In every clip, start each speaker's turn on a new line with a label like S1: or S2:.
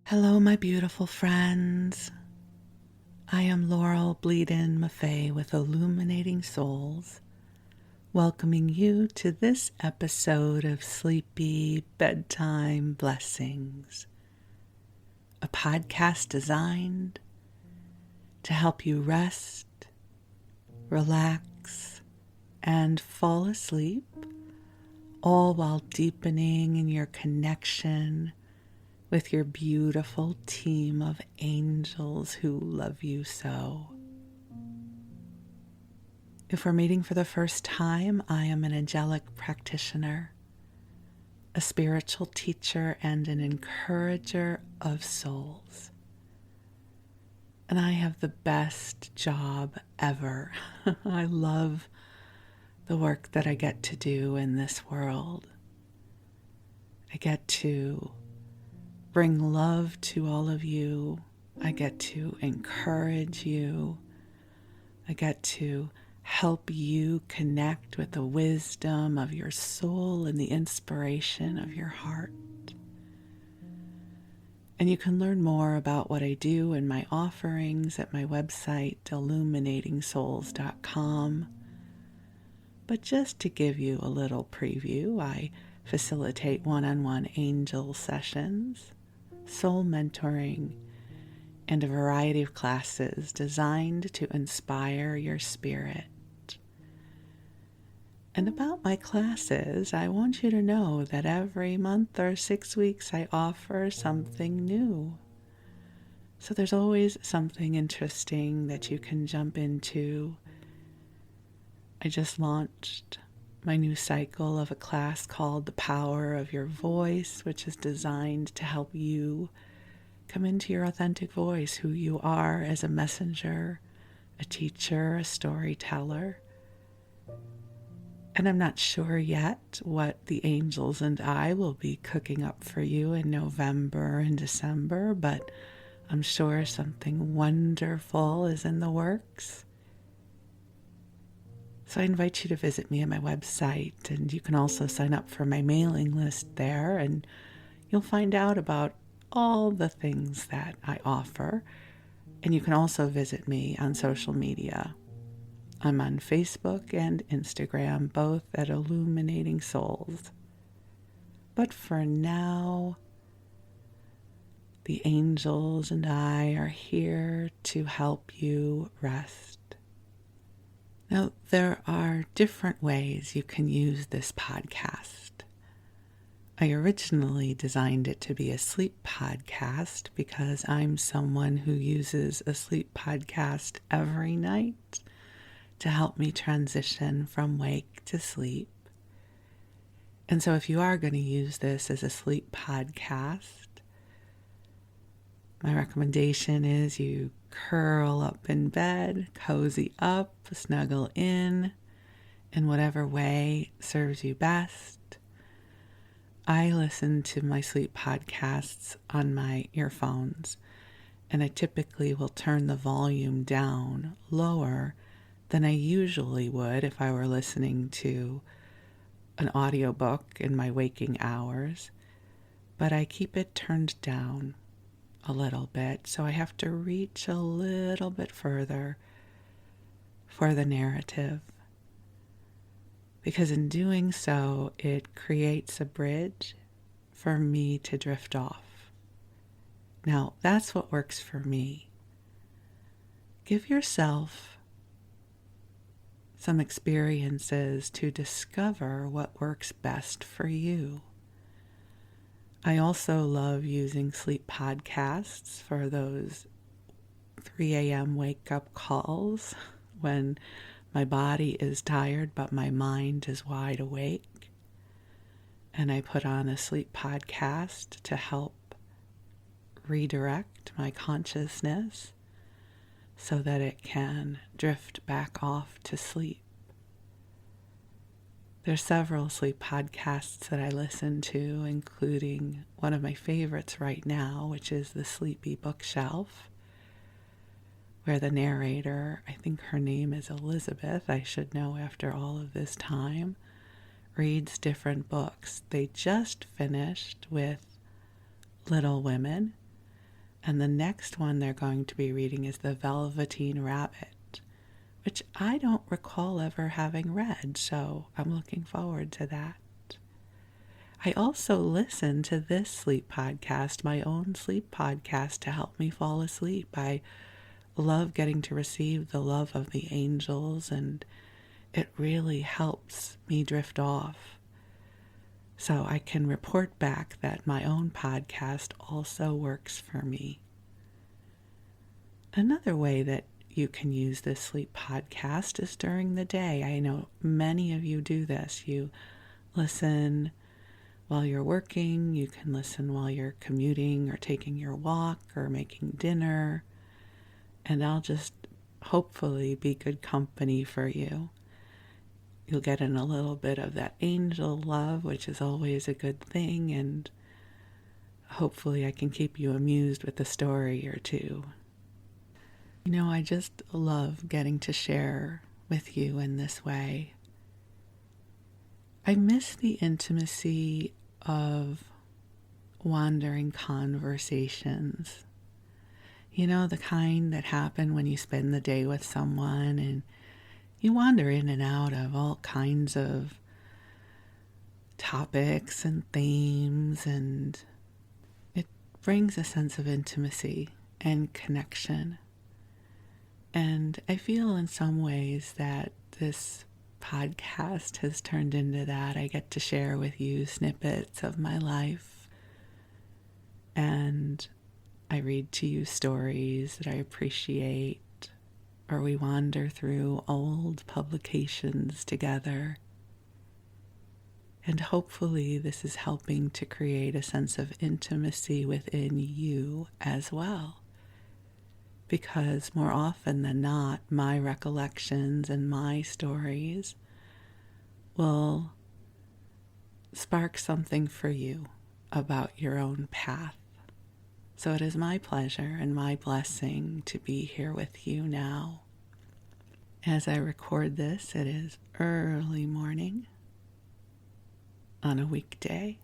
S1: Hello, my beautiful friends. I am Bleadon-Maffei with Illuminating Souls, welcoming you to this episode of Sleepy Bedtime Blessings, a podcast designed to help you rest, relax, and fall asleep, all while deepening in your connection with your beautiful team of angels who love you so. If we're meeting for the first time, I am an angelic practitioner, a spiritual teacher, and an encourager of souls. And I have the best job ever. I love the work that I get to do in this world. I get to bring love to all of you. I get to encourage you. I get to help you connect with the wisdom of your soul and the inspiration of your heart. And you can learn more about what I do and my offerings at my website, illuminatingsouls.com. But just to give you a little preview, I facilitate one-on-one angel sessions, soul mentoring, and a variety of classes designed to inspire your spirit. And about my classes, I want you to know that every month or 6 weeks I offer something new. So there's always something interesting that you can jump into. I just launched my new cycle of a class called The Power of Your Voice, which is designed to help you come into your authentic voice, who you are as a messenger, a teacher, a storyteller. And I'm not sure yet what the angels and I will be cooking up for you in November and December, but I'm sure something wonderful is in the works. So I invite you to visit me at my website, and you can also sign up for my mailing list there, and you'll find out about all the things that I offer. And you can also visit me on social media. I'm on Facebook and Instagram, both at Illuminating Souls. But for now, the angels and I are here to help you rest. Now, there are different ways you can use this podcast. I originally designed it to be a sleep podcast because I'm someone who uses a sleep podcast every night to help me transition from wake to sleep. And so if you are going to use this as a sleep podcast, my recommendation is you curl up in bed, cozy up, snuggle in whatever way serves you best. I listen to my sleep podcasts on my earphones, and I typically will turn the volume down lower than I usually would if I were listening to an audiobook in my waking hours, but I keep it turned down a little bit, so I have to reach a little bit further for the narrative, because in doing so it creates a bridge for me to drift off. Now, that's what works for me. Give yourself some experiences to discover what works best for you. I also love using sleep podcasts for those 3 a.m. wake-up calls when my body is tired but my mind is wide awake. And I put on a sleep podcast to help redirect my consciousness so that it can drift back off to sleep. There's several sleep podcasts that I listen to, including one of my favorites right now, which is The Sleepy Bookshelf, where the narrator, I think her name is Elizabeth, I should know after all of this time, reads different books. They just finished with Little Women, And the next one they're going to be reading is The Velveteen Rabbit, which I don't recall ever having read, so I'm looking forward to that. I also listen to this sleep podcast, my own sleep podcast, to help me fall asleep. I love getting to receive the love of the angels, and it really helps me drift off. So I can report back that my own podcast also works for me. Another way that you can use this sleep podcast is during the day. I know many of you do this. You listen while you're working, you can listen while you're commuting or taking your walk or making dinner, and I'll just hopefully be good company for you. You'll get in a little bit of that angel love, which is always a good thing, and hopefully I can keep you amused with a story or two. You know, I just love getting to share with you in this way. I miss the intimacy of wandering conversations. You know, the kind that happen when you spend the day with someone and you wander in and out of all kinds of topics and themes, and it brings a sense of intimacy and connection. And I feel in some ways that this podcast has turned into that. I get to share with you snippets of my life, and I read to you stories that I appreciate, or we wander through old publications together. And hopefully this is helping to create a sense of intimacy within you as well. Because more often than not, my recollections and my stories will spark something for you about your own path. So it is my pleasure and my blessing to be here with you now. As I record this, it is early morning on a weekday.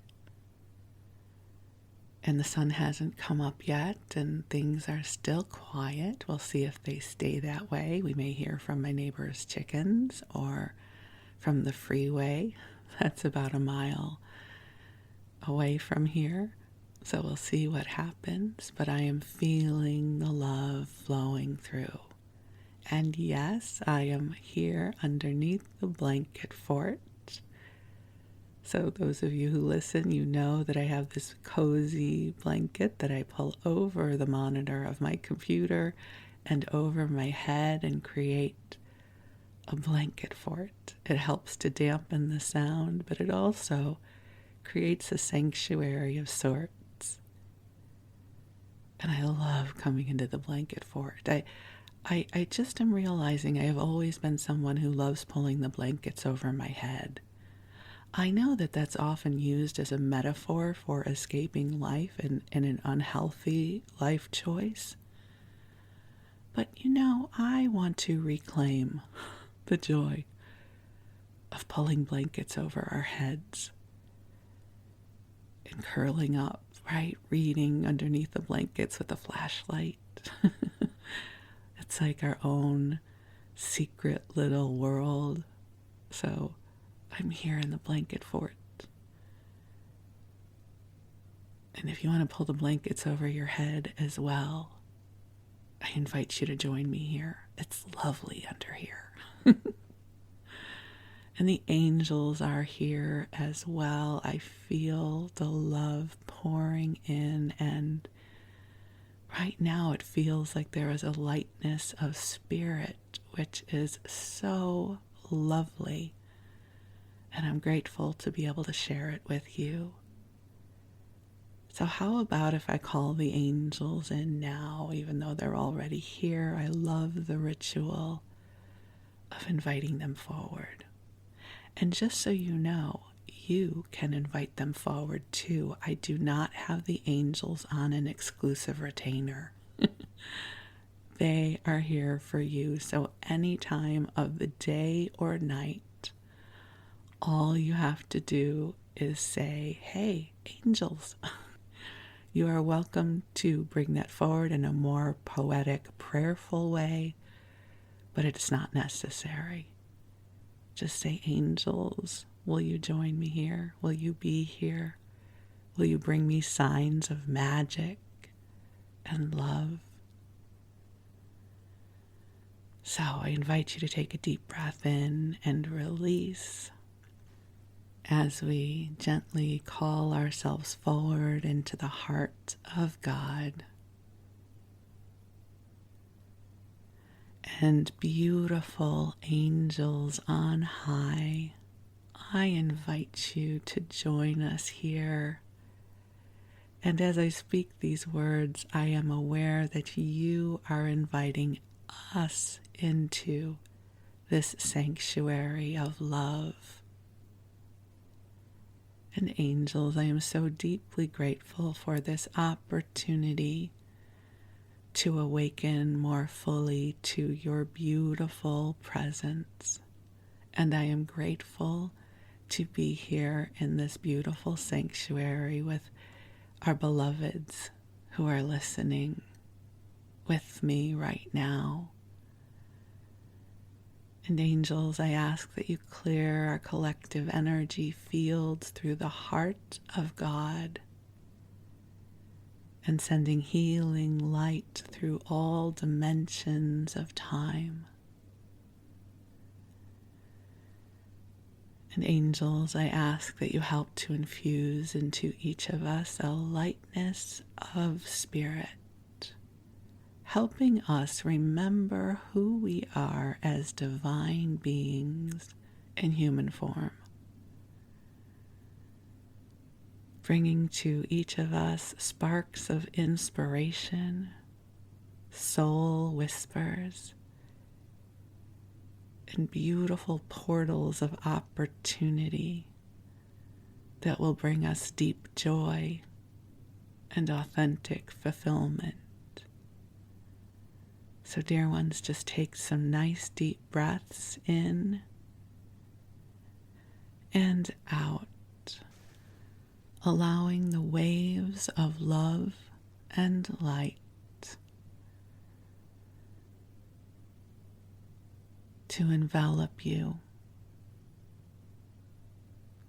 S1: And the sun hasn't come up yet, and things are still quiet. We'll see if they stay that way. We may hear from my neighbor's chickens or from the freeway. That's about a mile away from here. So we'll see what happens. But I am feeling the love flowing through. And yes, I am here underneath the blanket fort. So those of you who listen, you know that I have this cozy blanket that I pull over the monitor of my computer and over my head and create a blanket fort. It helps to dampen the sound, but it also creates a sanctuary of sorts. And I love coming into the blanket fort. I just am realizing I have always been someone who loves pulling the blankets over my head. I know that that's often used as a metaphor for escaping life and an unhealthy life choice. But you know, I want to reclaim the joy of pulling blankets over our heads and curling up, right? Reading underneath the blankets with a flashlight. It's like our own secret little world. So I'm here in the blanket fort. And if you want to pull the blankets over your head as well, I invite you to join me here. It's lovely under here. And the angels are here as well. I feel the love pouring in, and right now it feels like there is a lightness of spirit, which is so lovely. And I'm grateful to be able to share it with you. So how about if I call the angels in now, even though they're already here? I love the ritual of inviting them forward. And just so you know, you can invite them forward too. I do not have the angels on an exclusive retainer. They are here for you. So any time of the day or night, all you have to do is say, hey, angels, You are welcome to bring that forward in a more poetic, prayerful way, but it's not necessary. Just say, angels, will you join me here? Will you be here? Will you bring me signs of magic and love? So I invite you to take a deep breath in and release as we gently call ourselves forward into the heart of God. And beautiful angels on high, I invite you to join us here. And as I speak these words, I am aware that you are inviting us into this sanctuary of love. And angels, I am so deeply grateful for this opportunity to awaken more fully to your beautiful presence. And I am grateful to be here in this beautiful sanctuary with our beloveds who are listening with me right now. And angels, I ask that you clear our collective energy fields through the heart of God and sending healing light through all dimensions of time. And angels, I ask that you help to infuse into each of us a lightness of spirit, helping us remember who we are as divine beings in human form, bringing to each of us sparks of inspiration, soul whispers, and beautiful portals of opportunity that will bring us deep joy and authentic fulfillment. So, dear ones, just take some nice deep breaths in and out, allowing the waves of love and light to envelop you,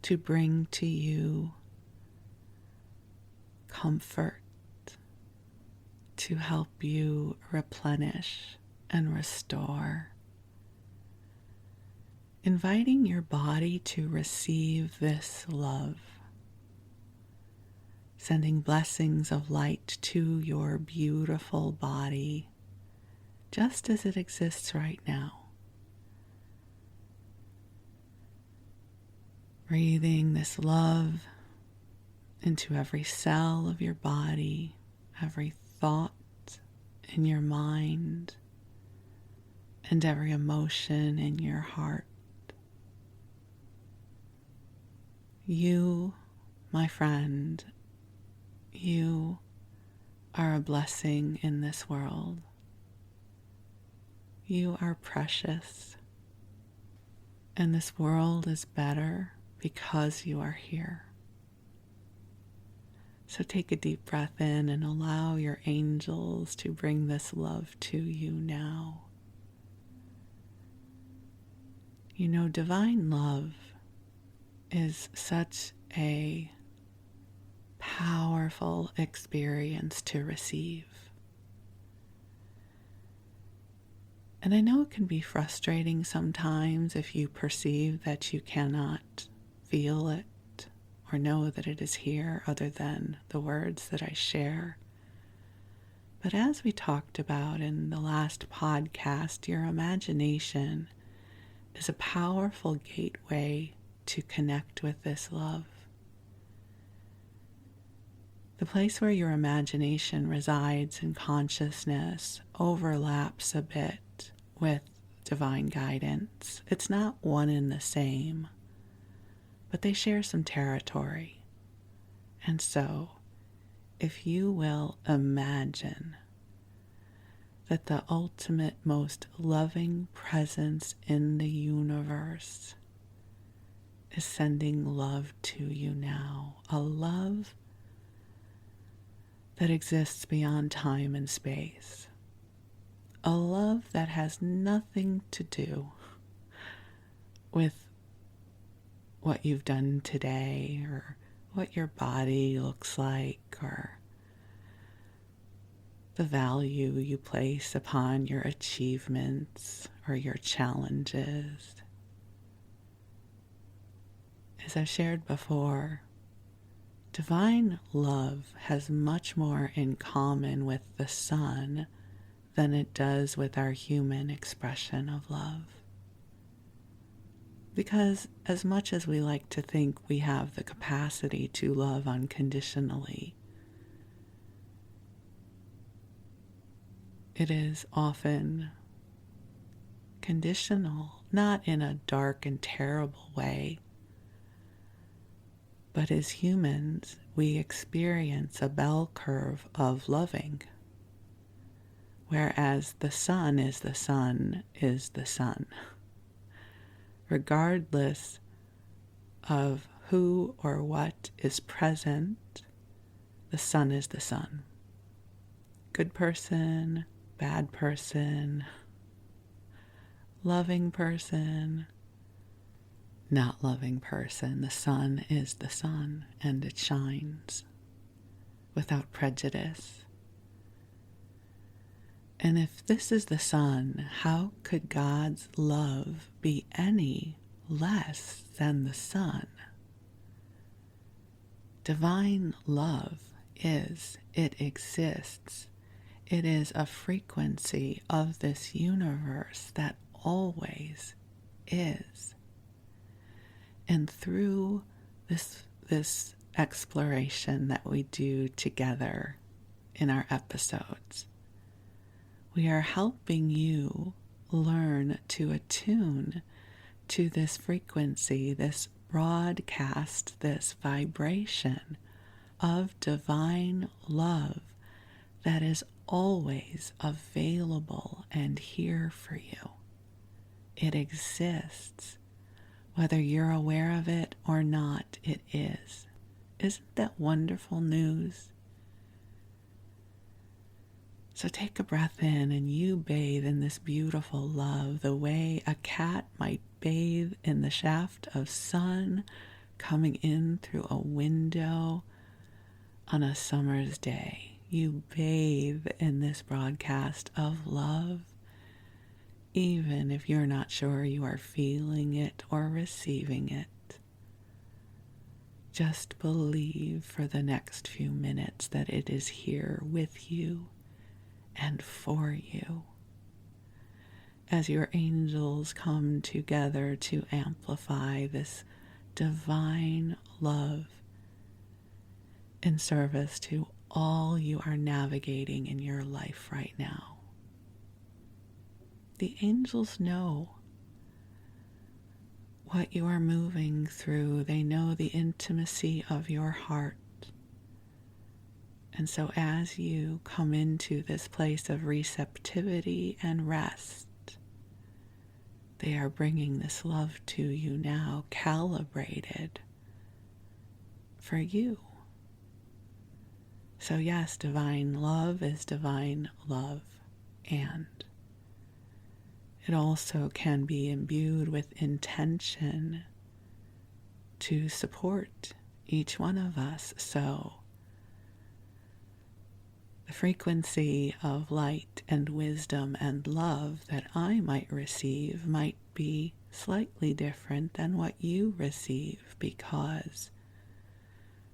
S1: to bring to you comfort, to help you replenish and restore, inviting your body to receive this love, sending blessings of light to your beautiful body just as it exists right now. Breathing this love into every cell of your body, every thought in your mind, and every emotion in your heart. You, my friend, you are a blessing in this world. You are precious, and this world is better because you are here. So take a deep breath in and allow your angels to bring this love to you now. You know, divine love is such a powerful experience to receive. And I know it can be frustrating sometimes if you perceive that you cannot feel it or know that it is here other than the words that I share. But as we talked about in the last podcast, your imagination is a powerful gateway to connect with this love. The place where your imagination resides in consciousness overlaps a bit with divine guidance. It's not one and the same, but they share some territory. And so, if you will imagine that the ultimate, most loving presence in the universe is sending love to you now, a love that exists beyond time and space. A love that has nothing to do with what you've done today or what your body looks like or the value you place upon your achievements or your challenges. As I've shared before, divine love has much more in common with the sun than it does with our human expression of love. Because as much as we like to think we have the capacity to love unconditionally, it is often conditional, not in a dark and terrible way, but as humans, we experience a bell curve of loving, whereas the sun is the sun is the sun. Regardless of who or what is present, the sun is the sun. Good person, bad person, loving person, not loving person. The sun is the sun, and it shines without prejudice. And if this is the sun, how could God's love be any less than the sun? Divine love it exists. It is a frequency of this universe that always is. And through this exploration that we do together in our episodes, we are helping you learn to attune to this frequency, this broadcast, this vibration of divine love that is always available and here for you. It exists. Whether you're aware of it or not, it is. Isn't that wonderful news? So take a breath in and you bathe in this beautiful love the way a cat might bathe in the shaft of sun coming in through a window on a summer's day. You bathe in this broadcast of love, even if you're not sure you are feeling it or receiving it. Just believe for the next few minutes that it is here with you and for you, as your angels come together to amplify this divine love in service to all you are navigating in your life right now. The angels know what you are moving through. They know the intimacy of your heart. And so as you come into this place of receptivity and rest, they are bringing this love to you now, calibrated for you. So yes, divine love is divine love, and it also can be imbued with intention to support each one of us. So the frequency of light and wisdom and love that I might receive might be slightly different than what you receive, because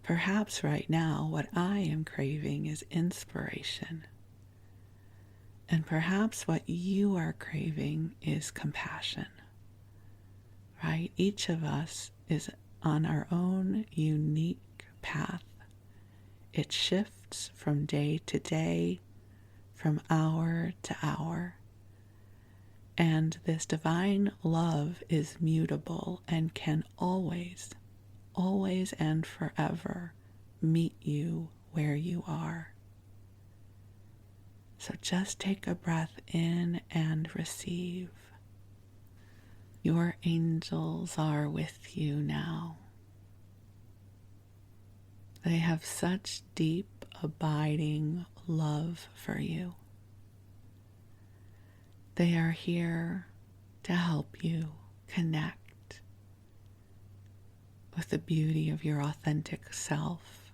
S1: perhaps right now what I am craving is inspiration. And perhaps what you are craving is compassion, right? Each of us is on our own unique path. It shifts from day to day, from hour to hour. And this divine love is mutable and can always and forever meet you where you are. So just take a breath in and receive. Your angels are with you now. They have such deep, abiding love for you. They are here to help you connect with the beauty of your authentic self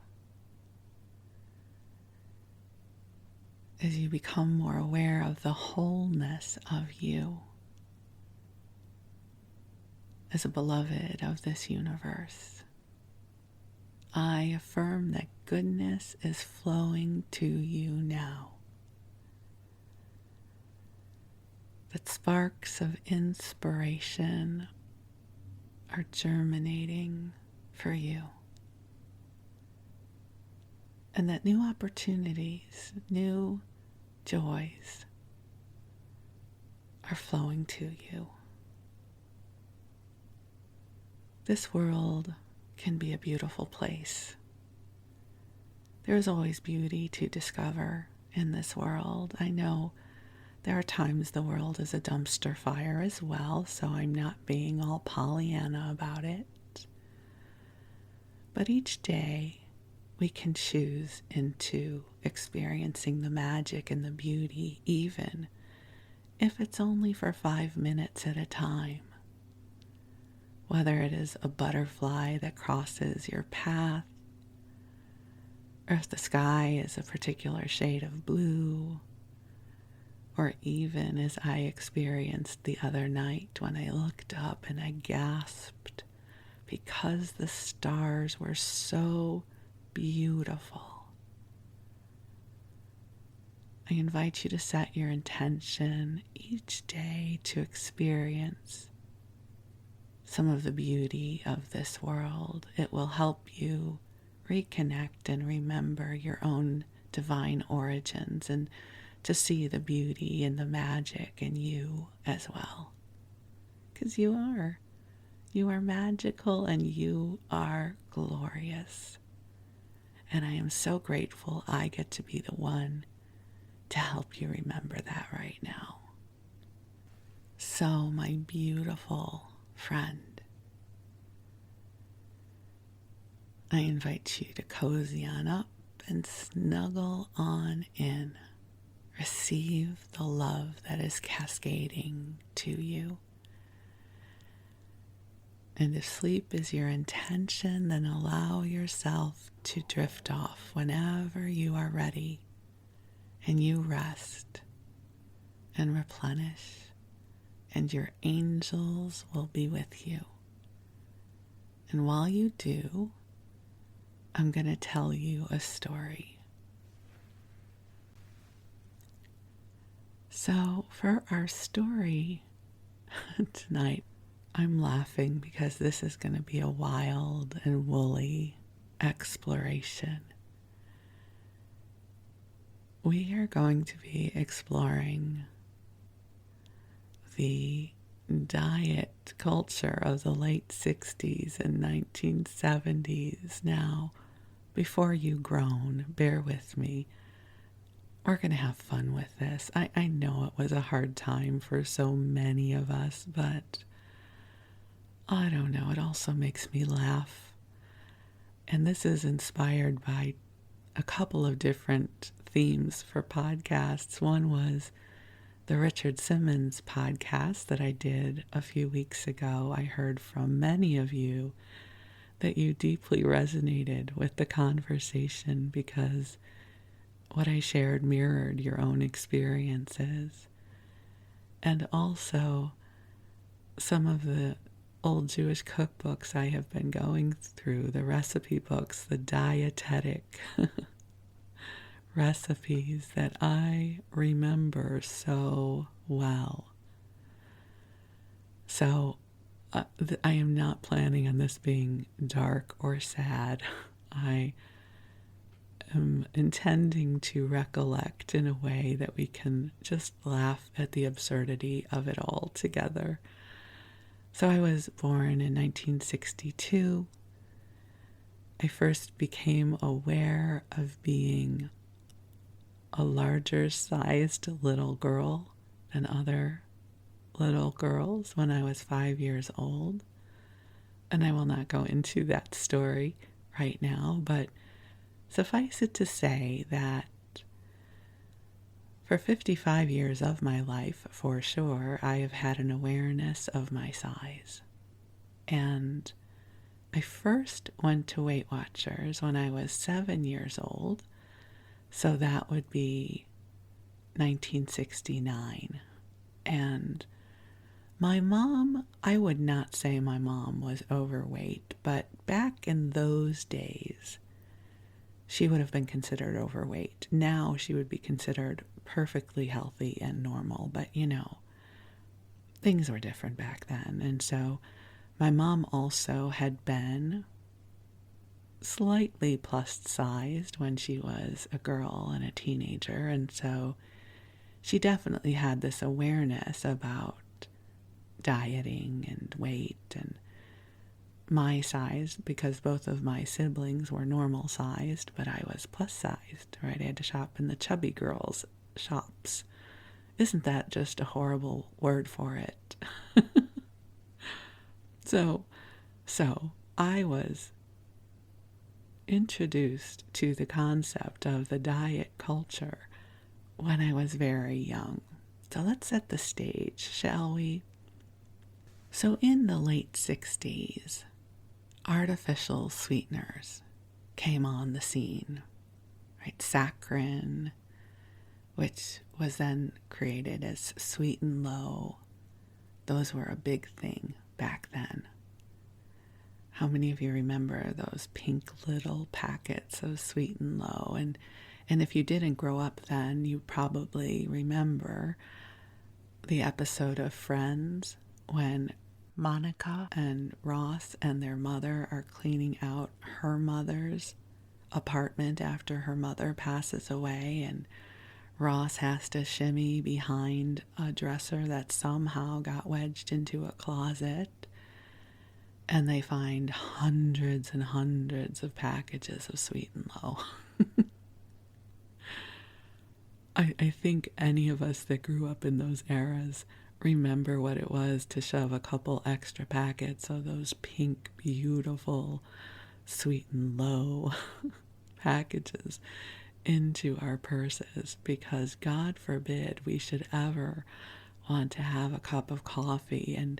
S1: as you become more aware of the wholeness of you as a beloved of this universe. I affirm that goodness is flowing to you now. That sparks of inspiration are germinating for you. And that new opportunities, new joys are flowing to you. This world can be a beautiful place. There is always beauty to discover in this world. I know there are times the world is a dumpster fire as well, so I'm not being all Pollyanna about it. But each day we can choose into experiencing the magic and the beauty, even if it's only for 5 minutes at a time. Whether it is a butterfly that crosses your path, or if the sky is a particular shade of blue, or even as I experienced the other night when I looked up and I gasped because the stars were so beautiful. I invite you to set your intention each day to experience some of the beauty of this world. It will help you reconnect and remember your own divine origins and to see the beauty and the magic in you as well. Because you are magical and you are glorious. And I am so grateful I get to be the one to help you remember that right now. So, my beautiful friend, I invite you to cozy on up and snuggle on in. Receive the love that is cascading to you. And if sleep is your intention, then allow yourself to drift off whenever you are ready, and you rest and replenish, and your angels will be with you. And while you do, I'm going to tell you a story. So for our story tonight, I'm laughing because this is going to be a wild and woolly exploration. We are going to be exploring the diet culture of the late 60s and 1970s. Now, before you groan, bear with me. We're going to have fun with this. I know it was a hard time for so many of us, but I don't know, it also makes me laugh. And this is inspired by a couple of different themes for podcasts. One was the Richard Simmons podcast that I did a few weeks ago. I heard from many of you that you deeply resonated with the conversation because what I shared mirrored your own experiences. And also some of the old Jewish cookbooks I have been going through, the recipe books, the dietetic recipes that I remember so well. So I am not planning on this being dark or sad. I am intending to recollect in a way that we can just laugh at the absurdity of it all together. So I was born in 1962. I first became aware of being a larger sized little girl than other little girls when I was 5 years old. And I will not go into that story right now, but Suffice it to say that for 55 years of my life, for sure, I have had an awareness of my size. And I first went to Weight Watchers when I was 7 years old, so that would be 1969. And my mom, I would not say my mom was overweight, but back in those days, she would have been considered overweight. Now she would be considered perfectly healthy and normal, but things were different back then. And so my mom also had been slightly plus sized when she was a girl and a teenager, and so she definitely had this awareness about dieting and weight and my size, because both of my siblings were normal sized, but I was plus sized, right? I had to shop in the chubby girls shops. Isn't that just a horrible word for it? So I was introduced to the concept of the diet culture when I was very young. So let's set the stage, shall we? So in the late 60s, artificial sweeteners came on the scene, right? Saccharin, which was then created as Sweet and Low. Those were a big thing back then. How many of you remember those pink little packets of Sweet and Low? And if you didn't grow up then, you probably remember the episode of Friends when Monica and Ross and their mother are cleaning out her mother's apartment after her mother passes away, and Ross has to shimmy behind a dresser that somehow got wedged into a closet, and they find hundreds and hundreds of packages of Sweet and Low. I think any of us that grew up in those eras remember what it was to shove a couple extra packets of those pink, beautiful Sweet and Low packages into our purses, because God forbid we should ever want to have a cup of coffee and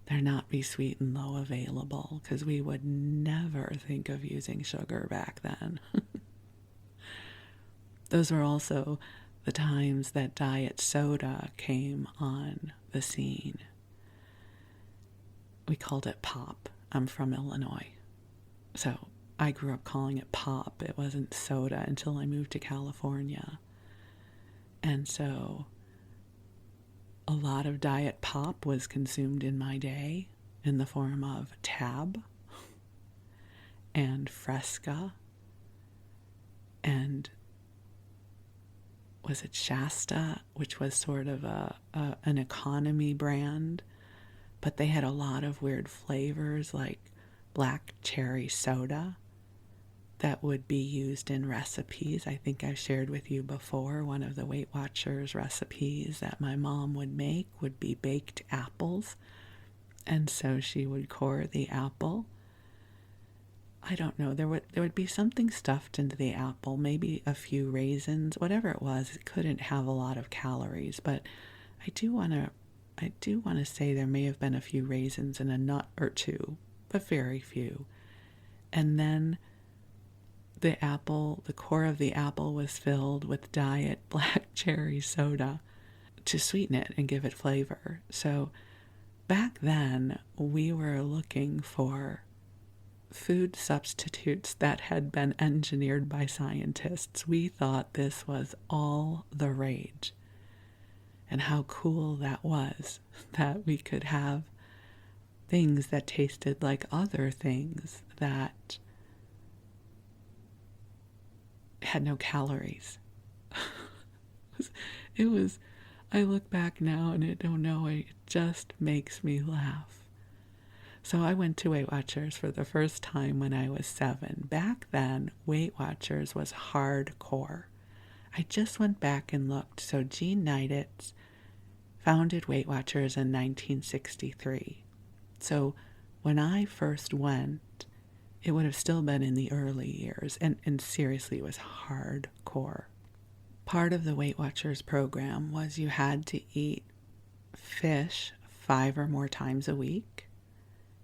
S1: there not be Sweet and Low available, because we would never think of using sugar back then. Those were also the times that diet soda came on the scene. We called it pop. I'm from Illinois, so I grew up calling it pop. It wasn't soda until I moved to California. And so a lot of diet pop was consumed in my day in the form of Tab and Fresca and was it Shasta, which was sort of an economy brand, but they had a lot of weird flavors like black cherry soda that would be used in recipes. I think I've shared with you before, one of the Weight Watchers recipes that my mom would make would be baked apples, and so she would core the apple. I don't know, there would be something stuffed into the apple, maybe a few raisins, whatever it was. It couldn't have a lot of calories, but I do want to say there may have been a few raisins and a nut or two, but very few. And then the core of the apple was filled with diet black cherry soda to sweeten it and give it flavor. So back then we were looking for food substitutes that had been engineered by scientists. We thought this was all the rage. And how cool that was, that we could have things that tasted like other things that had no calories. I look back now and it just makes me laugh. So I went to Weight Watchers for the first time when I was 7. Back then, Weight Watchers was hardcore. I just went back and looked. So Jean Neiditz founded Weight Watchers in 1963. So when I first went, it would have still been in the early years. And seriously, it was hardcore. Part of the Weight Watchers program was you had to eat fish 5 or more times a week.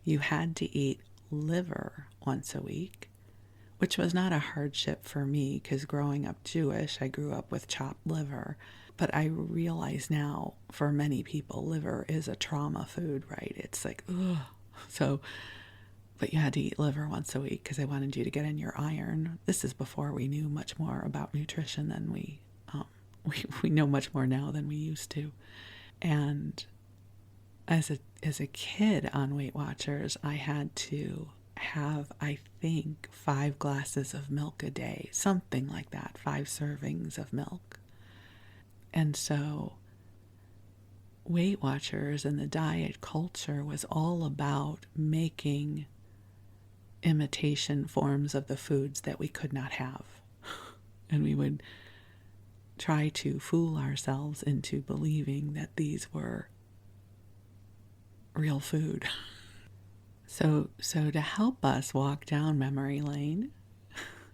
S1: You had to eat liver once a week, which was not a hardship for me because growing up Jewish, I grew up with chopped liver. But I realize now, for many people, liver is a trauma food, right? It's like, ugh. So, but you had to eat liver once a week because they wanted you to get in your iron. This is before we knew much more about nutrition than we know much more now than we used to. And as a kid on Weight Watchers, I had to have, I think, 5 glasses of milk a day, something like that, 5 servings of milk. And so Weight Watchers and the diet culture was all about making imitation forms of the foods that we could not have. And we would try to fool ourselves into believing that these were real food. So to help us walk down memory lane,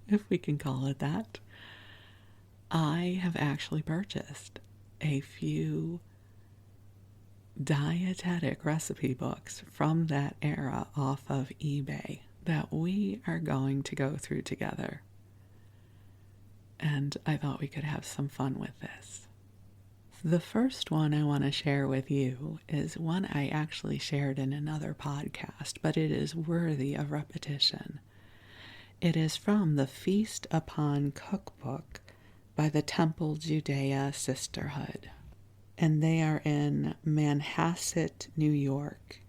S1: if we can call it that, I have actually purchased a few dietetic recipe books from that era off of eBay that we are going to go through together. And I thought we could have some fun with this. The first one I want to share with you is one I actually shared in another podcast, but it is worthy of repetition. It is from the Feast Upon Cookbook by the Temple Judea Sisterhood. And they are in Manhasset, New York.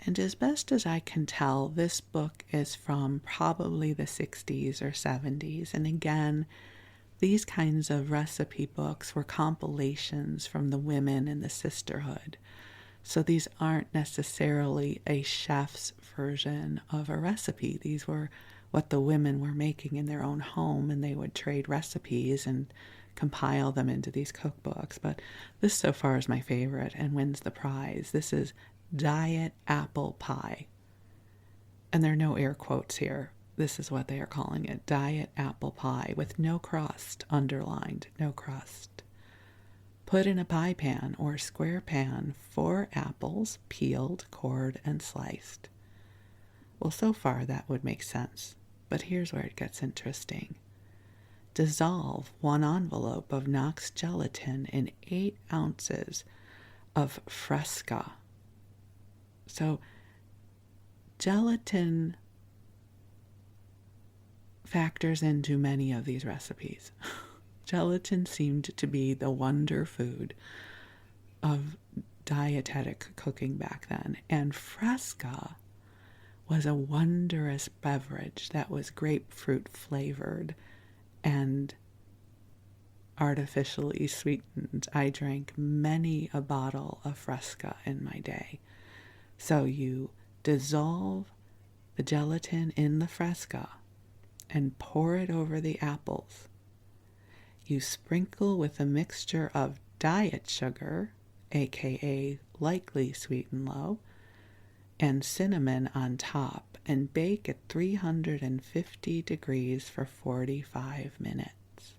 S1: And as best as I can tell, this book is from probably the 60s or 70s. And again, these kinds of recipe books were compilations from the women in the sisterhood. So these aren't necessarily a chef's version of a recipe. These were what the women were making in their own home, and they would trade recipes and compile them into these cookbooks. But this so far is my favorite and wins the prize. This is Diet Apple Pie. And there are no air quotes here. This is what they are calling it, Diet Apple Pie, with no crust, underlined, no crust. Put in a pie pan or square pan 4 apples, peeled, cored, and sliced. Well, so far that would make sense, but here's where it gets interesting. Dissolve 1 envelope of Knox gelatin in 8 ounces of Fresca. So, gelatin factors into many of these recipes. Gelatin seemed to be the wonder food of dietetic cooking back then, and Fresca was a wondrous beverage that was grapefruit flavored and artificially sweetened. I drank many a bottle of Fresca in my day. So you dissolve the gelatin in the Fresca and pour it over the apples. You sprinkle with a mixture of diet sugar, aka likely sweet and low, and cinnamon on top, and bake at 350 degrees for 45 minutes.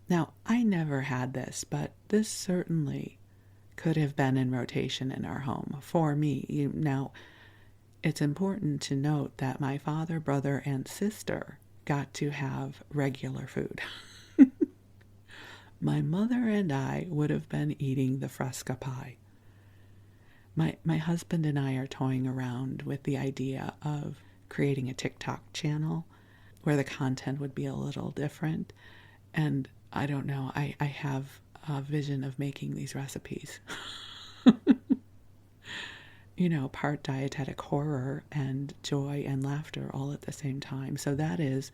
S1: Now, I never had this, but this certainly could have been in rotation in our home for me. Now, it's important to note that my father, brother, and sister got to have regular food. My mother and I would have been eating the Fresca pie. My husband and I are toying around with the idea of creating a TikTok channel where the content would be a little different. And I don't know, I have a vision of making these recipes. You know, part dietetic horror and joy and laughter all at the same time. So that is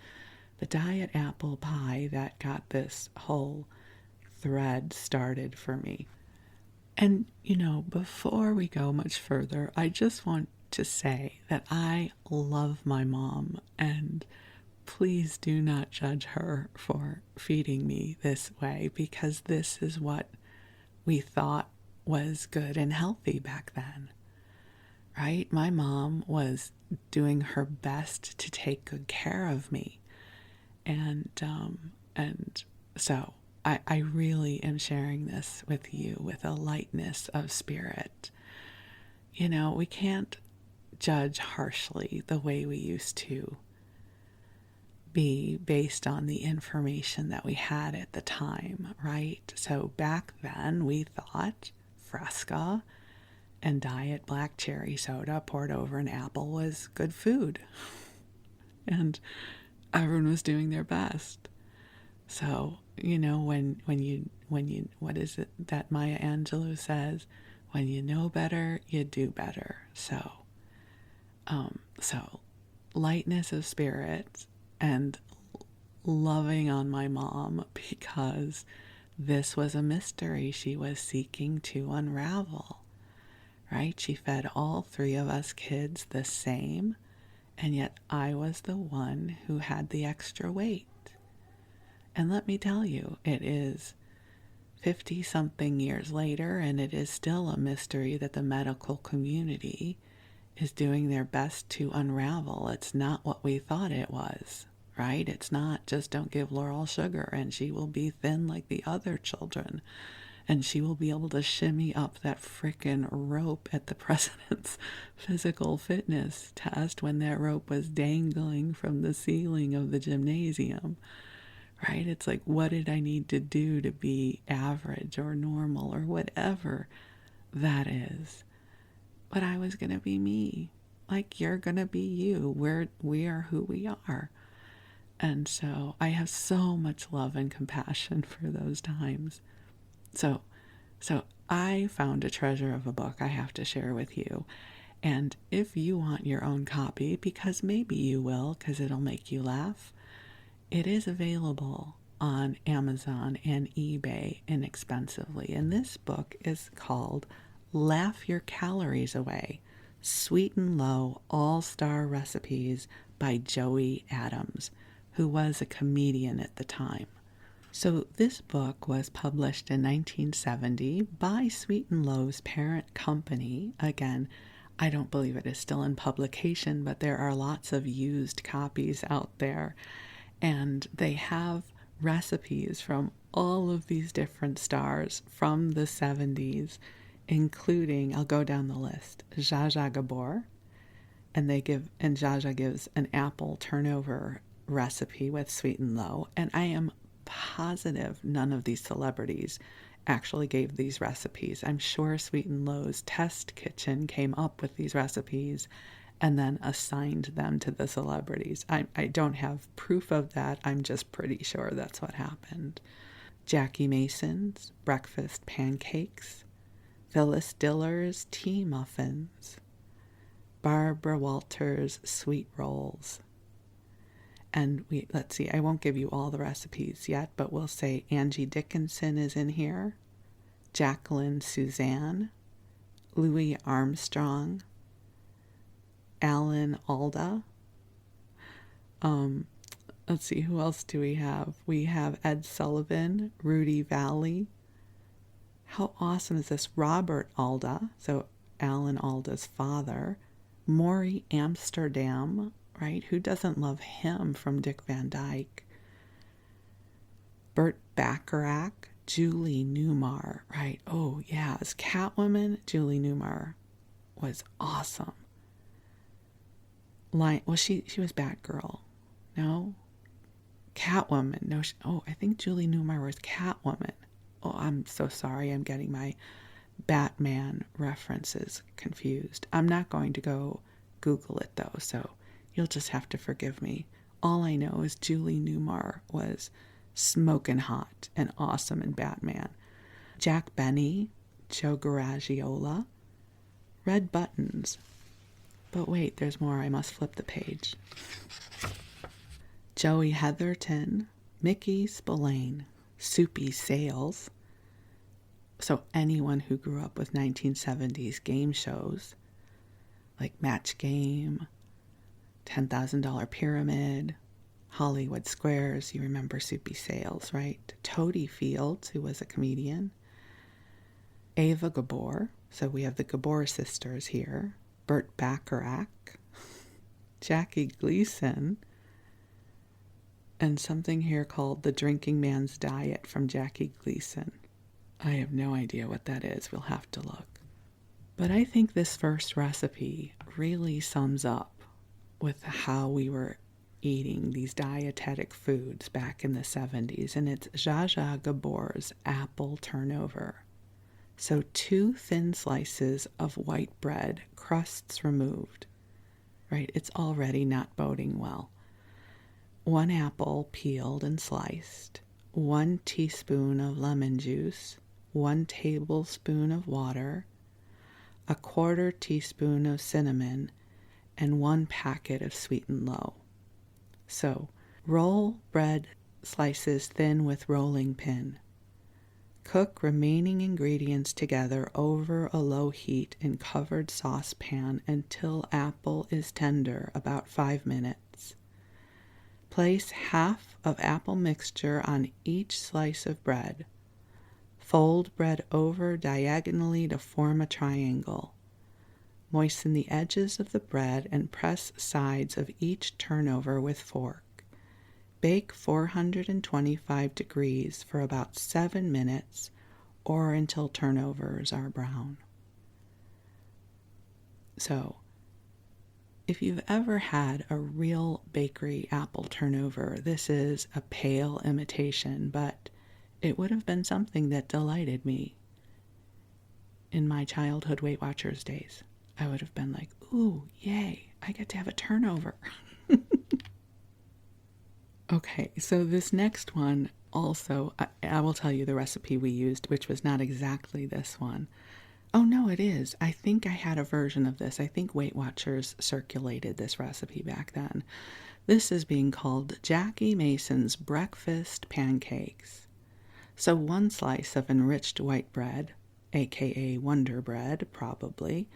S1: the diet apple pie that got this whole thread started for me. And, you know, before we go much further, I just want to say that I love my mom, and please do not judge her for feeding me this way, because this is what we thought was good and healthy back then, right? My mom was doing her best to take good care of me. And so I really am sharing this with you with a lightness of spirit. We can't judge harshly the way we used to be based on the information that we had at the time, right? So back then we thought Fresca and diet black cherry soda poured over an apple was good food. And everyone was doing their best. So, when you what is it that Maya Angelou says? When you know better, you do better. So lightness of spirit and loving on my mom, because this was a mystery she was seeking to unravel, right? She fed all three of us kids the same, and yet I was the one who had the extra weight. And let me tell you, it is 50-something years later, and it is still a mystery that the medical community is doing their best to unravel. It's not what we thought it was, right? It's not just don't give Laurel sugar and she will be thin like the other children, and she will be able to shimmy up that frickin' rope at the president's physical fitness test when that rope was dangling from the ceiling of the gymnasium, right? It's like, what did I need to do to be average or normal or whatever that is? But I was going to be me, like you're going to be you. We are who we are. And so I have so much love and compassion for those times. So I found a treasure of a book I have to share with you. And if you want your own copy, because maybe you will, because it'll make you laugh, it is available on Amazon and eBay inexpensively. And this book is called Laugh Your Calories Away, Sweet and Low All-Star Recipes by Joey Adams, who was a comedian at the time. So this book was published in 1970 by Sweet and Low's parent company. Again, I don't believe it is still in publication, but there are lots of used copies out there. And they have recipes from all of these different stars from the 70s, including, I'll go down the list, Zsa Zsa Gabor, and Zsa Zsa gives an apple turnover recipe with Sweet and Low, and I am positive none of these celebrities actually gave these recipes. I'm sure Sweet and Low's test kitchen came up with these recipes and then assigned them to the celebrities. I don't have proof of that. I'm just pretty sure that's what happened. Jackie Mason's breakfast pancakes, Phyllis Diller's tea muffins, Barbara Walters' sweet rolls. And let's see, I won't give you all the recipes yet, but we'll say Angie Dickinson is in here, Jacqueline Suzanne, Louis Armstrong, Alan Alda. Let's see, who else do we have? We have Ed Sullivan, Rudy Valley. How awesome is this? Robert Alda, so Alan Alda's father. Maury Amsterdam, right? Who doesn't love him from Dick Van Dyke? Burt Bacharach, Julie Newmar, right? Oh, yeah, as Catwoman, Julie Newmar was awesome. She was Batgirl. No? Catwoman. No, I think Julie Newmar was Catwoman. Oh, I'm so sorry. I'm getting my Batman references confused. I'm not going to go Google it, though, so you'll just have to forgive me. All I know is Julie Newmar was smoking hot and awesome in Batman. Jack Benny, Joe Garagiola, Red Buttons. But wait, there's more. I must flip the page. Joey Heatherton, Mickey Spillane, Soupy Sales. So anyone who grew up with 1970s game shows, like Match Game, $10,000 Pyramid, Hollywood Squares, you remember Soupy Sales, right? Toady Fields, who was a comedian. Ava Gabor, so we have the Gabor sisters here. Burt Bacharach, Jackie Gleason, and something here called The Drinking Man's Diet from Jackie Gleason. I have no idea what that is. We'll have to look. But I think this first recipe really sums up with how we were eating these dietetic foods back in the 70s, and it's Zsa Zsa Gabor's apple turnover. So 2 thin slices of white bread, crusts removed, right? It's already not boding well. 1 apple peeled and sliced, 1 teaspoon of lemon juice, 1 tablespoon of water, 1/4 teaspoon of cinnamon, and 1 packet of sweetened low. So, roll bread slices thin with rolling pin. Cook remaining ingredients together over a low heat in covered saucepan until apple is tender, about 5 minutes. Place half of apple mixture on each slice of bread. Fold bread over diagonally to form a triangle. Moisten the edges of the bread and press sides of each turnover with fork. Bake 425 degrees for about 7 minutes or until turnovers are brown. So, if you've ever had a real bakery apple turnover, this is a pale imitation, but it would have been something that delighted me in my childhood Weight Watchers days. I would have been like, ooh, yay, I get to have a turnover. Okay, so this next one also, I will tell you the recipe we used, which was not exactly this one. Oh, no, it is. I think I had a version of this. I think Weight Watchers circulated this recipe back then. This is being called Jackie Mason's Breakfast Pancakes. So 1 slice of enriched white bread, aka Wonder Bread, probably,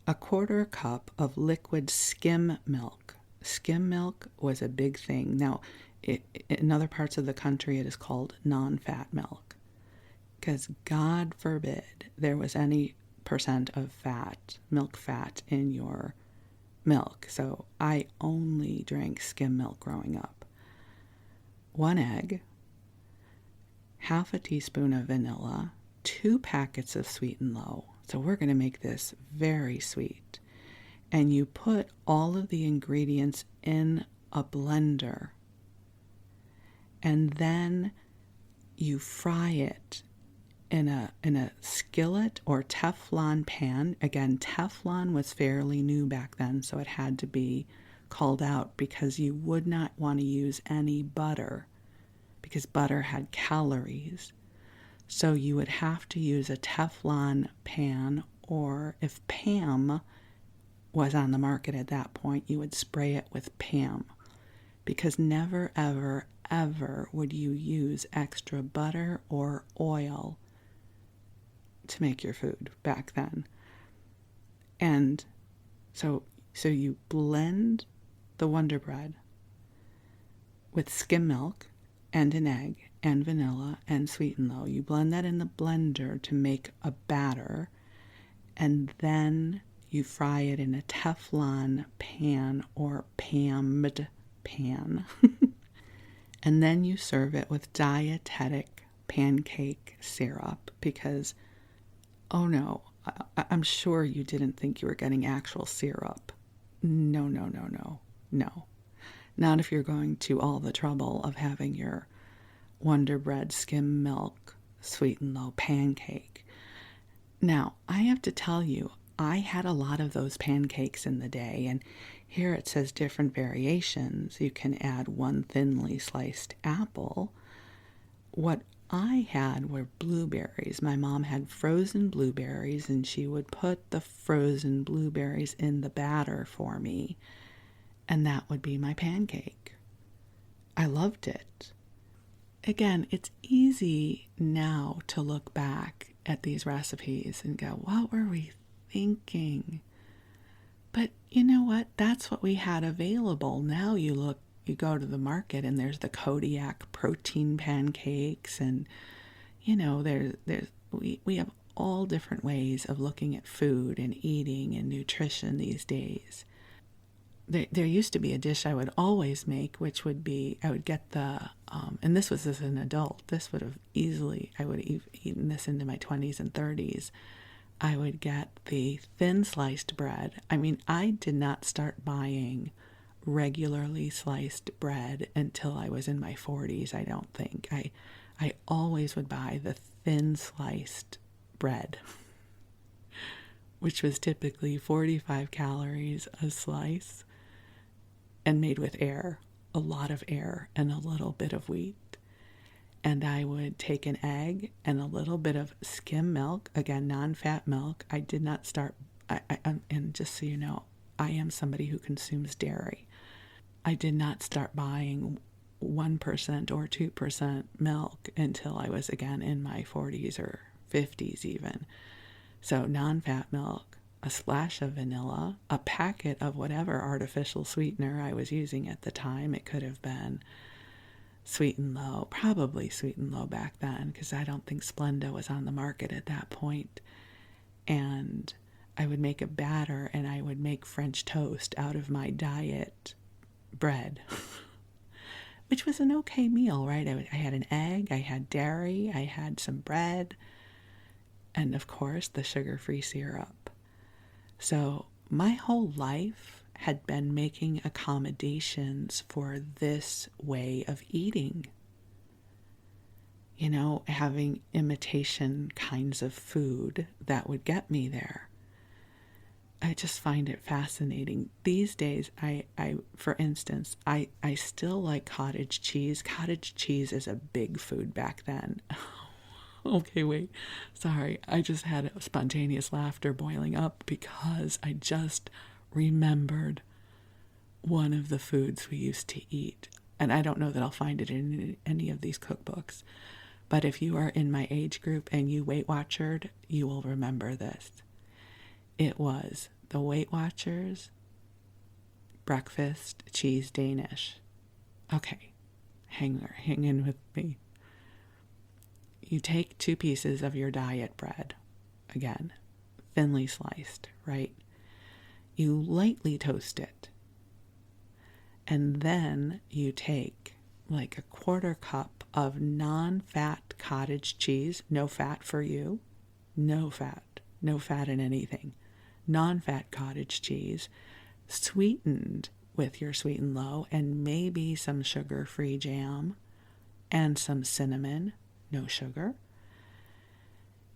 S1: 1/4 cup of liquid skim milk. Skim milk was a big thing. Now, in other parts of the country, it is called non-fat milk, because God forbid there was any percent of fat, milk fat, in your milk. So I only drank skim milk growing up. 1 egg, half a teaspoon of vanilla, 2 packets of sweetened low. So we're going to make this very sweet. And you put all of the ingredients in a blender. And then you fry it in a skillet or Teflon pan. Again, Teflon was fairly new back then, so it had to be called out because you would not want to use any butter because butter had calories. So you would have to use a Teflon pan, or if Pam was on the market at that point, you would spray it with Pam, because never, ever, ever would you use extra butter or oil to make your food back then. And so you blend the Wonder Bread with skim milk and an egg and vanilla and sweetened low. You blend that in the blender to make a batter, and then you fry it in a Teflon pan or Pammed pan. And then you serve it with dietetic pancake syrup because, oh no, I'm sure you didn't think you were getting actual syrup. No. Not if you're going to all the trouble of having your Wonder Bread skim milk sweetened low pancake. Now, I have to tell you, I had a lot of those pancakes in the day, and here it says different variations. You can add 1 thinly sliced apple. What I had were blueberries. My mom had frozen blueberries, and she would put the frozen blueberries in the batter for me, and that would be my pancake. I loved it. Again, it's easy now to look back at these recipes and go, what were we thinking? But you know what? That's what we had available. Now you go to the market and there's the Kodiak protein pancakes, and we have all different ways of looking at food and eating and nutrition these days. There used to be a dish I would always make, which would be, I would get and this was as an adult, this would have easily, I would have eaten this into my 20s and 30s. I would get the thin sliced bread. I mean, I did not start buying regularly sliced bread until I was in my 40s, I don't think. I always would buy the thin sliced bread, which was typically 45 calories a slice and made with air, a lot of air and a little bit of wheat. And I would take an egg and a little bit of skim milk, again, non-fat milk. I did not start, and just so you know, I am somebody who consumes dairy. I did not start buying 1% or 2% milk until I was, again, in my 40s or 50s even. So non-fat milk, a splash of vanilla, a packet of whatever artificial sweetener I was using at the time. It could have been Sweet and Low, probably Sweet and Low back then, because I don't think Splenda was on the market at that point. And I would make a batter and I would make French toast out of my diet bread, which was an okay meal, right? I had an egg, I had dairy, I had some bread, and of course the sugar-free syrup. So my whole life had been making accommodations for this way of eating. You know, having imitation kinds of food that would get me there. I just find it fascinating. These days, I for instance, I still like cottage cheese. Cottage cheese is a big food back then. Okay, wait. Sorry. I just had a spontaneous laughter boiling up because I just remembered one of the foods we used to eat. And I don't know that I'll find it in any of these cookbooks. But if you are in my age group and you Weight Watchered, you will remember this. It was the Weight Watchers breakfast cheese Danish. Okay, hang in with me. You take 2 pieces of your diet bread, again, thinly sliced, right? You lightly toast it. And then you take like a 1/4 cup of non-fat cottage cheese, no fat for you, no fat in anything, non-fat cottage cheese, sweetened with your Sweet and Low and maybe some sugar-free jam and some cinnamon, no sugar.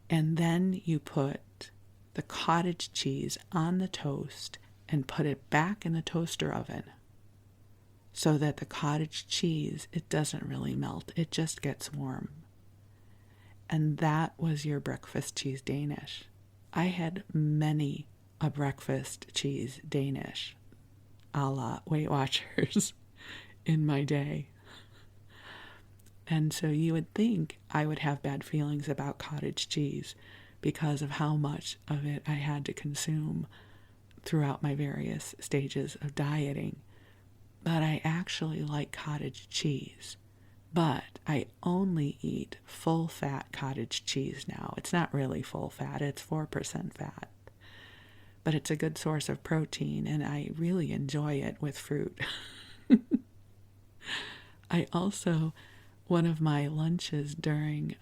S1: And then you put the cottage cheese on the toast and put it back in the toaster oven so that the cottage cheese, it doesn't really melt, it just gets warm. And that was your breakfast cheese Danish. I had many a breakfast cheese Danish a la Weight Watchers in my day. And so you would think I would have bad feelings about cottage cheese because of how much of it I had to consume throughout my various stages of dieting. But I actually like cottage cheese. But I only eat full-fat cottage cheese now. It's not really full fat, it's 4% fat. But it's a good source of protein, and I really enjoy it with fruit. I also, one of my lunches during,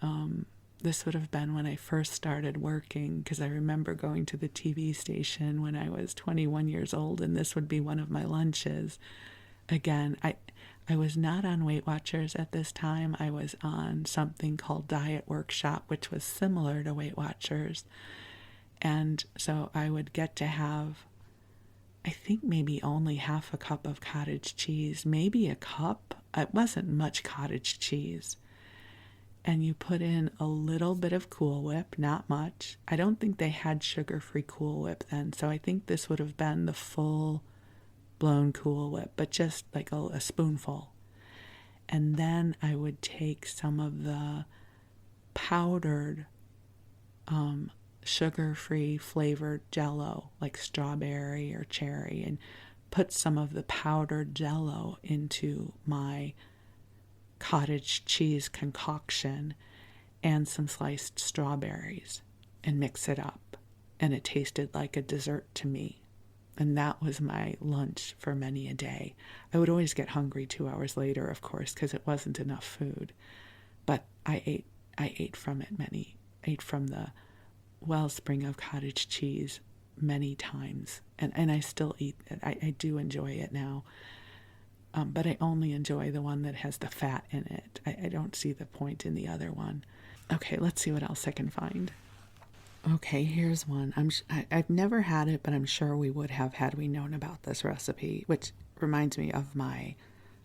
S1: this would have been when I first started working, because I remember going to the TV station when I was 21 years old, and this would be one of my lunches. Again, I was not on Weight Watchers at this time. I was on something called Diet Workshop, which was similar to Weight Watchers. And so I would get to have, I think maybe only 1/2 cup of cottage cheese, maybe a cup. It wasn't much cottage cheese. And you put in a little bit of Cool Whip, not much. I don't think they had sugar-free Cool Whip then, so I think this would have been the full-blown Cool Whip, but just like a spoonful. And then I would take some of the powdered sugar-free flavored Jell-O, like strawberry or cherry, and put some of the powdered Jell-O into my cottage cheese concoction and some sliced strawberries. and mix it up. And it tasted like a dessert to me. And that was my lunch for many a day. I would always get hungry 2 hours later, of course, because it wasn't enough food. But I ate from the wellspring of cottage cheese many times. And I still eat it. I do enjoy it now. But I only enjoy the one that has the fat in it. I don't see the point in the other one. Okay, let's see what else I can find. Okay, here's one. I've never had it, but I'm sure we would have had we known about this recipe, which reminds me of my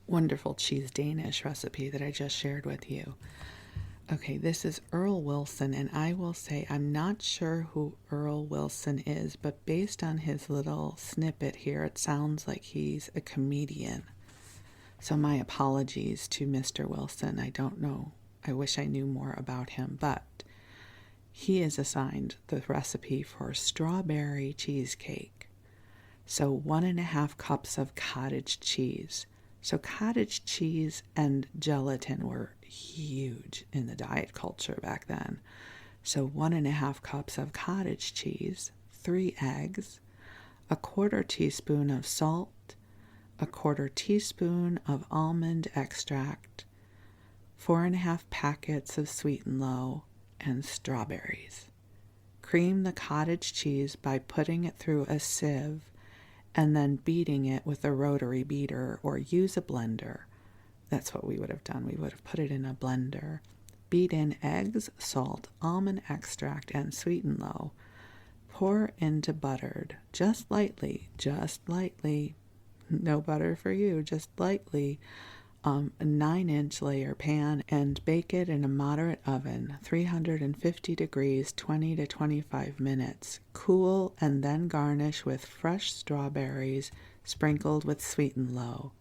S1: wonderful cheese Danish recipe that I just shared with you. Okay, this is Earl Wilson, and I will say I'm not sure who Earl Wilson is, but based on his little snippet here, it sounds like he's a comedian. So my apologies to Mr. Wilson. I don't know. I wish I knew more about him, but he is assigned the recipe for strawberry cheesecake. So 1.5 cups of cottage cheese. So cottage cheese and gelatin were huge in the diet culture back then. So 1.5 cups of cottage cheese, 3 eggs, 1/4 teaspoon of salt, 1/4 teaspoon of almond extract, 4.5 packets of Sweet and Low, and strawberries. Cream the cottage cheese by putting it through a sieve and then beating it with a rotary beater, or use a blender. That's what we would have done. We would have put it in a blender. Beat in eggs, salt, almond extract, and Sweet and Low. Pour into buttered, just lightly, no butter for you, just lightly, a 9-inch layer pan, and bake it in a moderate oven, 350 degrees, 20 to 25 minutes. Cool, and then garnish with fresh strawberries sprinkled with Sweet and Low.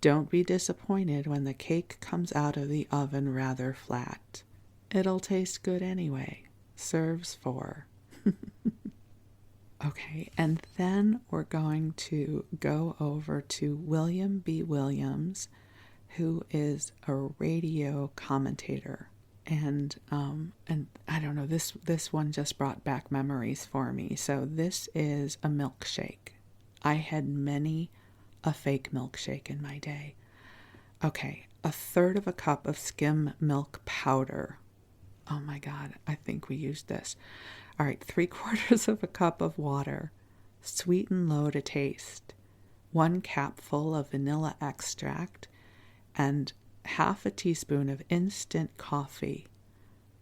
S1: Don't be disappointed when the cake comes out of the oven rather flat. It'll taste good anyway. Serves 4. Okay, and then we're going to go over to William B. Williams, who is a radio commentator. And I don't know, this one just brought back memories for me. So this is a milkshake. I had many a fake milkshake in my day. Okay, 1/3 cup of skim milk powder. Oh my God, I think we used this. All right, 3/4 cup of water, Sweet and Low to taste, 1 capful of vanilla extract, and 1/2 teaspoon of instant coffee,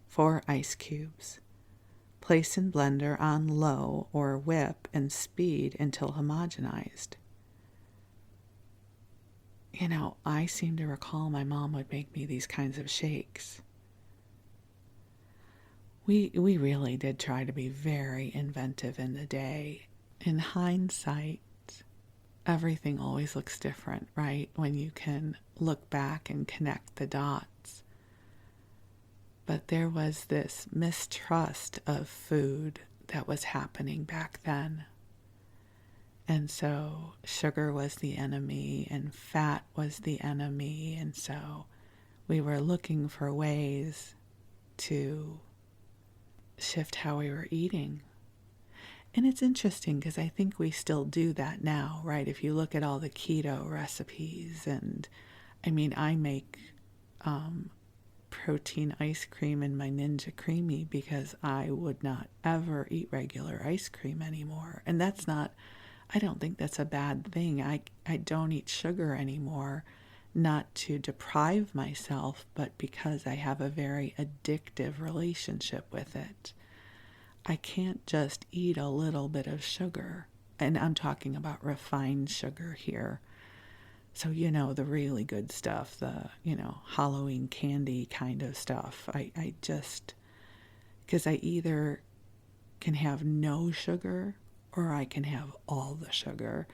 S1: 4 ice cubes. Place in blender on low or whip and speed until homogenized. You know, I seem to recall my mom would make me these kinds of shakes. We really did try to be very inventive in the day. In hindsight, everything always looks different, right? When you can look back and connect the dots. But there was this mistrust of food that was happening back then. And so sugar was the enemy and fat was the enemy. And so we were looking for ways to shift how we were eating. And it's interesting because I think we still do that now, right? If you look at all the keto recipes, and I mean, I make protein ice cream in my Ninja Creamy because I would not ever eat regular ice cream anymore. And that's not, I don't think that's a bad thing. I don't eat sugar anymore, not to deprive myself, but because I have a very addictive relationship with it. I can't just eat a little bit of sugar. And I'm talking about refined sugar here. So, you know, the really good stuff, the, you know, Halloween candy kind of stuff. I just, because I either can have no sugar or I can have all the sugar.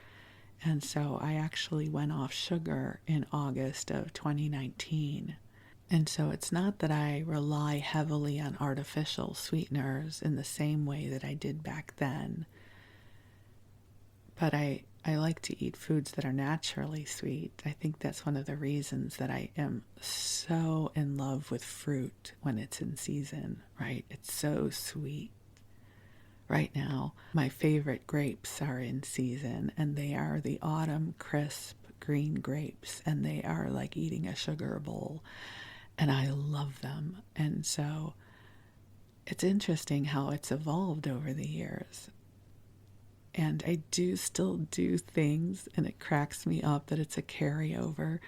S1: And so I actually went off sugar in August of 2019. And so it's not that I rely heavily on artificial sweeteners in the same way that I did back then. But I I like to eat foods that are naturally sweet. I think that's one of the reasons that I am so in love with fruit when it's in season, right? It's so sweet. Right now, my favorite grapes are in season, and they are the autumn crisp green grapes, and they are like eating a sugar bowl, and I love them. And so it's interesting how it's evolved over the years. And I do still do things, and it cracks me up that it's a carryover.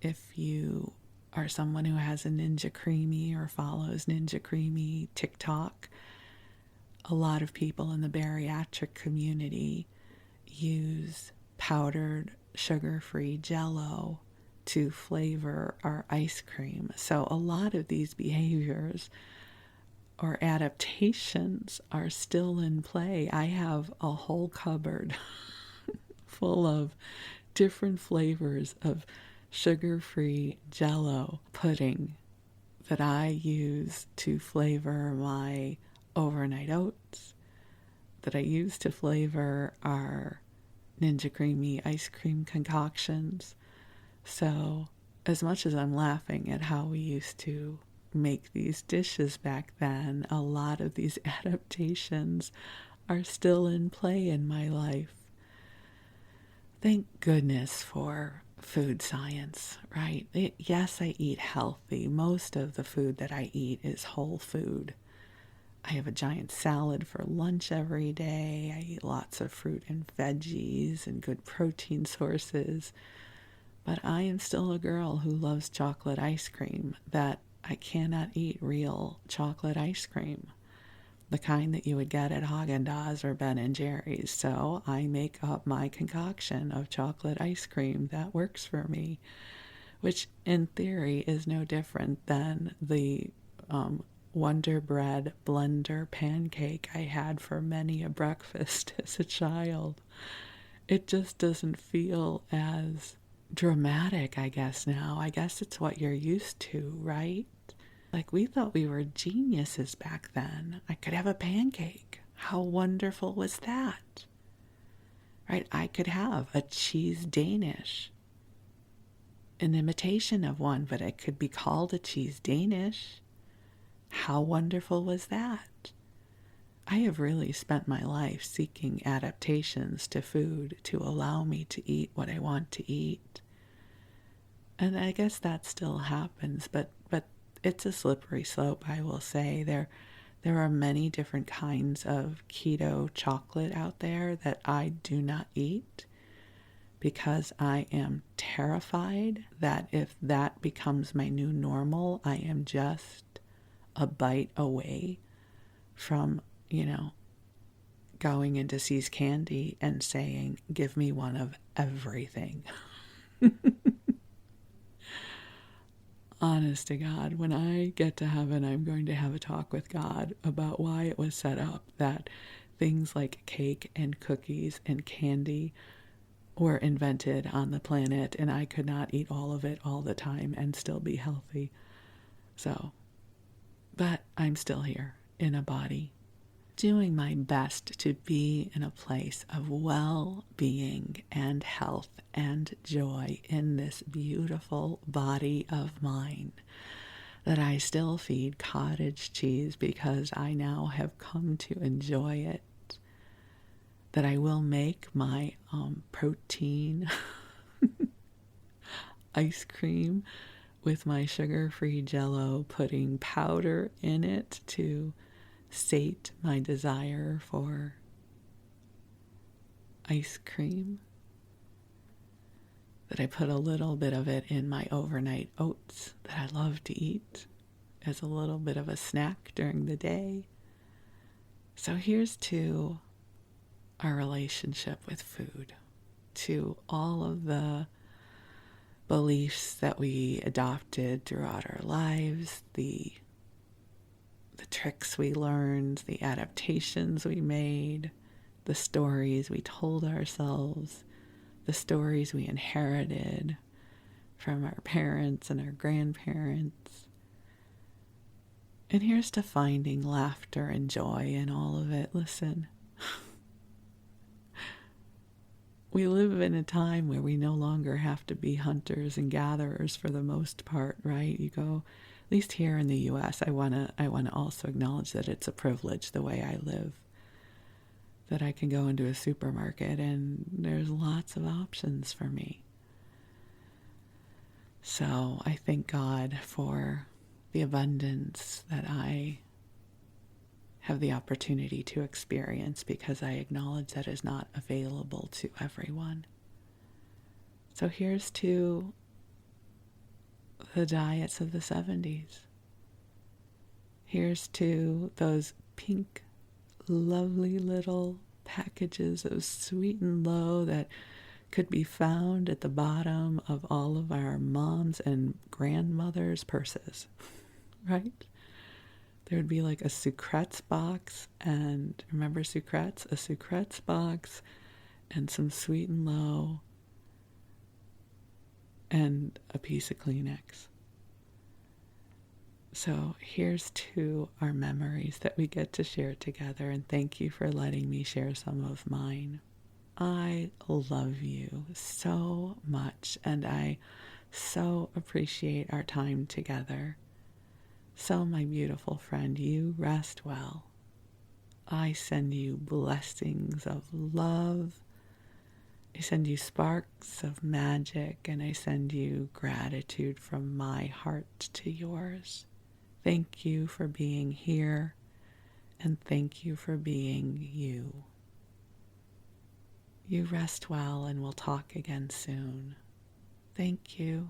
S1: If you are someone who has a Ninja Creamy or follows Ninja Creamy TikTok, a lot of people in the bariatric community use powdered sugar-free Jell-O to flavor our ice cream. So a lot of these behaviors or adaptations are still in play. I have a whole cupboard full of different flavors of sugar-free Jell-O pudding that I use to flavor my overnight oats, that I use to flavor our Ninja Creamy ice cream concoctions. So as much as I'm laughing at how we used to make these dishes back then, a lot of these adaptations are still in play in my life. Thank goodness for food science, right? Yes, I eat healthy. Most of the food that I eat is whole food. I have a giant salad for lunch every day. I eat lots of fruit and veggies and good protein sources. But I am still a girl who loves chocolate ice cream, that I cannot eat real chocolate ice cream, the kind that you would get at Haagen-Dazs or Ben & Jerry's. So I make up my concoction of chocolate ice cream that works for me, which in theory is no different than the Wonder Bread blender pancake I had for many a breakfast as a child. It just doesn't feel as dramatic, I guess, now. I guess it's what you're used to, right? Like, we thought we were geniuses back then. I could have a pancake. How wonderful was that? Right? I could have a cheese Danish, an imitation of one, but it could be called a cheese Danish. How wonderful was that? I have really spent my life seeking adaptations to food to allow me to eat what I want to eat. And I guess that still happens, but it's a slippery slope, I will say. There are many different kinds of keto chocolate out there that I do not eat because I am terrified that if that becomes my new normal, I am just a bite away from, going into See's Candy and saying, give me one of everything. Honest to God, when I get to heaven, I'm going to have a talk with God about why it was set up that things like cake and cookies and candy were invented on the planet, and I could not eat all of it all the time and still be healthy. So, but I'm still here in a body, doing my best to be in a place of well-being and health and joy in this beautiful body of mine, that I still feed cottage cheese because I now have come to enjoy it, that I will make my protein ice cream with my sugar-free Jell-O, putting powder in it to sate my desire for ice cream, that I put a little bit of it in my overnight oats that I love to eat as a little bit of a snack during the day. So here's to our relationship with food, to all of the beliefs that we adopted throughout our lives, the tricks we learned, the adaptations we made, the stories we told ourselves, the stories we inherited from our parents and our grandparents. And here's to finding laughter and joy in all of it. Listen, we live in a time where we no longer have to be hunters and gatherers for the most part, right? You go, at least here in the US, I wanna also acknowledge that it's a privilege the way I live. That I can go into a supermarket and there's lots of options for me. So I thank God for the abundance that I have the opportunity to experience, because I acknowledge that is not available to everyone. So here's to the diets of the 70s. Here's to those pink, lovely little packages of Sweet and Low that could be found at the bottom of all of our moms' and grandmothers' purses, right? There would be like a Sucrets box, and remember Sucrets? A Sucrets box and some Sweet and Low and a piece of Kleenex. So here's to our memories that we get to share together, and thank you for letting me share some of mine. I love you so much, and I so appreciate our time together. So, my beautiful friend, you rest well. I send you blessings of love. I send you sparks of magic, and I send you gratitude from my heart to yours. Thank you for being here, and thank you for being you. You rest well, and we'll talk again soon. Thank you.